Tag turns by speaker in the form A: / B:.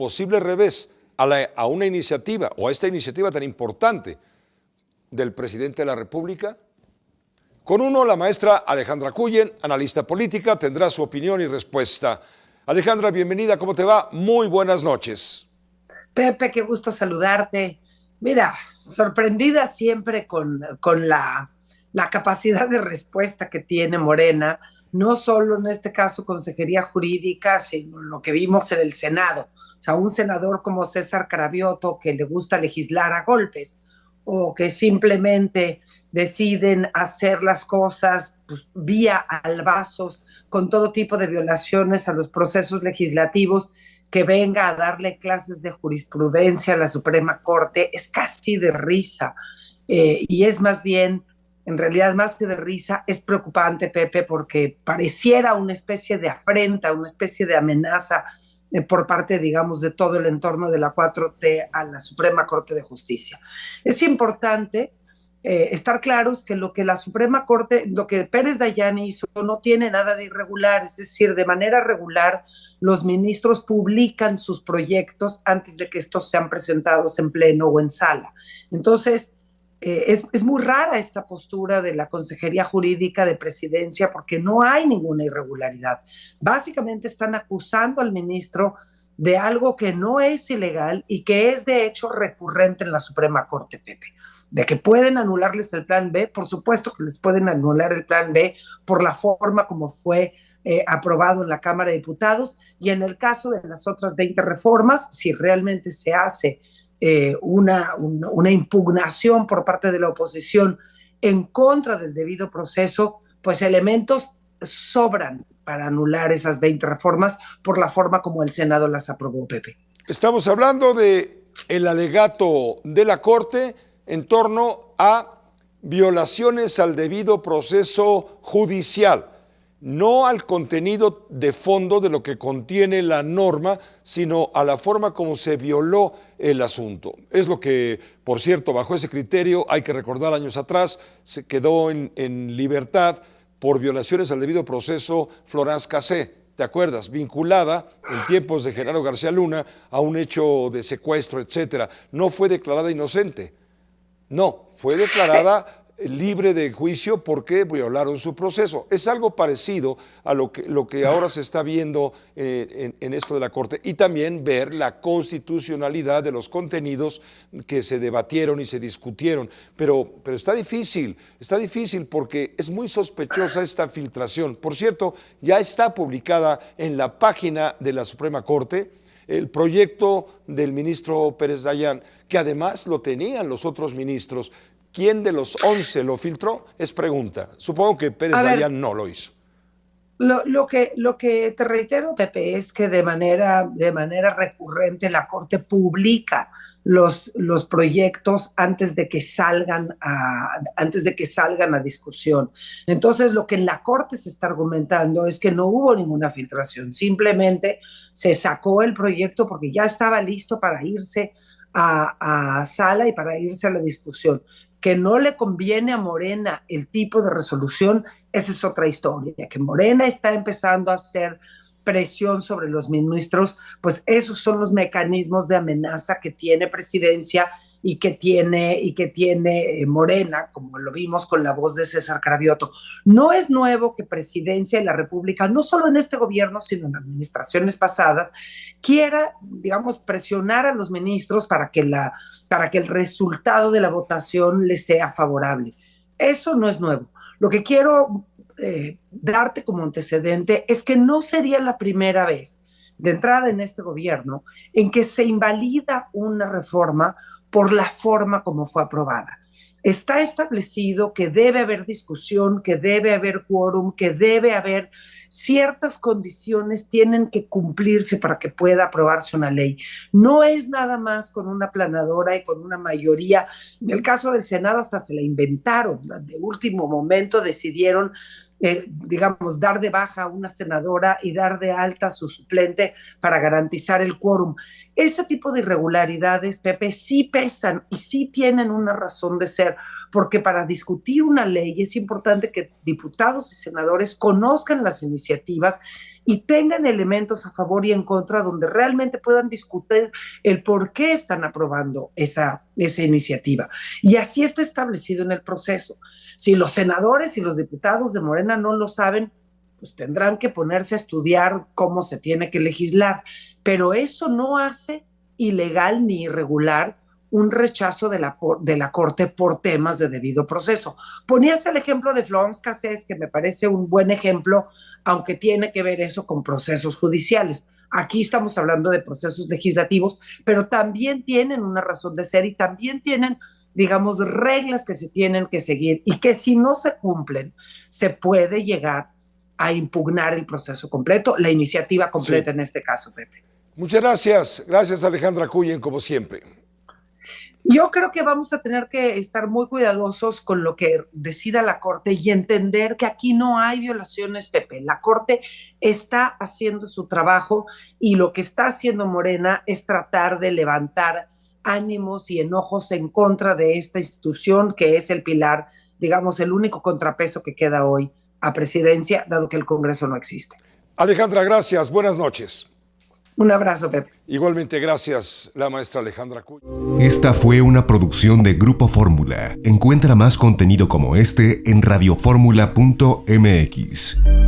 A: posible revés a una iniciativa o a esta iniciativa tan importante del presidente de la República? Con uno, la maestra Alejandra Cullen, analista política, tendrá su opinión y respuesta. Alejandra, bienvenida, ¿cómo te va? Muy buenas noches.
B: Pepe, qué gusto saludarte. Mira, sorprendida siempre con la capacidad de respuesta que tiene Morena, no solo en este caso Consejería Jurídica, sino lo que vimos en el Senado. O sea, un senador como César Cravioto que le gusta legislar a golpes o que simplemente deciden hacer las cosas pues, vía albazos con todo tipo de violaciones a los procesos legislativos, que venga a darle clases de jurisprudencia a la Suprema Corte, es casi de risa. Y es más bien, en realidad más que de risa, es preocupante, Pepe, porque pareciera una especie de afrenta, una especie de amenaza por parte, digamos, de todo el entorno de la 4T a la Suprema Corte de Justicia. Es importante estar claros que lo que la Suprema Corte, lo que Pérez Dayan hizo no tiene nada de irregular, es decir, de manera regular los ministros publican sus proyectos antes de que estos sean presentados en pleno o en sala. Entonces, es muy rara esta postura de la Consejería Jurídica de Presidencia porque no hay ninguna irregularidad. Básicamente están acusando al ministro de algo que no es ilegal y que es de hecho recurrente en la Suprema Corte, Pepe. De que pueden anularles el plan B, por supuesto que les pueden anular el plan B por la forma como fue aprobado en la Cámara de Diputados, y en el caso de las otras 20 reformas, si realmente se hace una impugnación por parte de la oposición en contra del debido proceso, pues elementos sobran para anular esas 20 reformas por la forma como el Senado las aprobó, Pepe.
A: Estamos hablando de el alegato de la Corte en torno a violaciones al debido proceso judicial, no al contenido de fondo de lo que contiene la norma, sino a la forma como se violó el asunto. Es lo que, por cierto, bajo ese criterio, hay que recordar, años atrás, se quedó en libertad por violaciones al debido proceso Florence Cassé, ¿te acuerdas? Vinculada en tiempos de Genaro García Luna a un hecho de secuestro, etcétera. No fue declarada inocente. No, fue declarada libre de juicio porque violaron su proceso. Es algo parecido a lo que ahora se está viendo en esto de la Corte, y también ver la constitucionalidad de los contenidos que se debatieron y se discutieron. Pero está difícil porque es muy sospechosa esta filtración. Por cierto, ya está publicada en la página de la Suprema Corte el proyecto del ministro Pérez Dayan, que además lo tenían los otros ministros. ¿Quién de los 11 lo filtró? Es pregunta. Supongo que Pérez Dayan no lo hizo.
B: Lo que te reitero, Pepe, es que de manera recurrente la Corte publica los proyectos antes de que salgan a discusión. Entonces, lo que en la Corte se está argumentando es que no hubo ninguna filtración, simplemente se sacó el proyecto porque ya estaba listo para irse a sala y para irse a la discusión. Que no le conviene a Morena el tipo de resolución, esa es otra historia. Que Morena está empezando a hacer presión sobre los ministros, pues esos son los mecanismos de amenaza que tiene Presidencia y que tiene Morena, como lo vimos con la voz de César Cravioto. No es nuevo que Presidencia y la República, no solo en este gobierno, sino en administraciones pasadas, quiera, digamos, presionar a los ministros para que el resultado de la votación les sea favorable. Eso no es nuevo. Lo que quiero darte como antecedente es que no sería la primera vez de entrada en este gobierno en que se invalida una reforma por la forma como fue aprobada. Está establecido que debe haber discusión, que debe haber quórum, que debe haber ciertas condiciones, tienen que cumplirse para que pueda aprobarse una ley. No es nada más con una aplanadora y con una mayoría. En el caso del Senado hasta se la inventaron. De último momento decidieron digamos, dar de baja a una senadora y dar de alta a su suplente para garantizar el quórum. Ese tipo de irregularidades, Pepe, sí pesan y sí tienen una razón de ser, porque para discutir una ley es importante que diputados y senadores conozcan las iniciativas y tengan elementos a favor y en contra donde realmente puedan discutir el por qué están aprobando esa iniciativa. Y así está establecido en el proceso. Si los senadores y los diputados de Morena no lo saben, pues tendrán que ponerse a estudiar cómo se tiene que legislar. Pero eso no hace ilegal ni irregular un rechazo de la Corte por temas de debido proceso. Ponías el ejemplo de Florence Cassés, que me parece un buen ejemplo, aunque tiene que ver eso con procesos judiciales. Aquí estamos hablando de procesos legislativos, pero también tienen una razón de ser y también tienen, digamos, reglas que se tienen que seguir y que si no se cumplen, se puede llegar a impugnar el proceso completo, la iniciativa completa, sí, en este caso, Pepe.
A: Muchas gracias. Gracias, Alejandra Cuyen, como siempre.
B: Yo creo que vamos a tener que estar muy cuidadosos con lo que decida la Corte y entender que aquí no hay violaciones, Pepe. La Corte está haciendo su trabajo y lo que está haciendo Morena es tratar de levantar ánimos y enojos en contra de esta institución que es el pilar, digamos, el único contrapeso que queda hoy a presidencia, dado que el Congreso no existe.
A: Alejandra, gracias. Buenas noches.
B: Un abrazo, Pepe.
A: Igualmente, gracias, la maestra Alejandra Cuyen.
C: Esta fue una producción de Grupo Fórmula. Encuentra más contenido como este en radioformula.mx.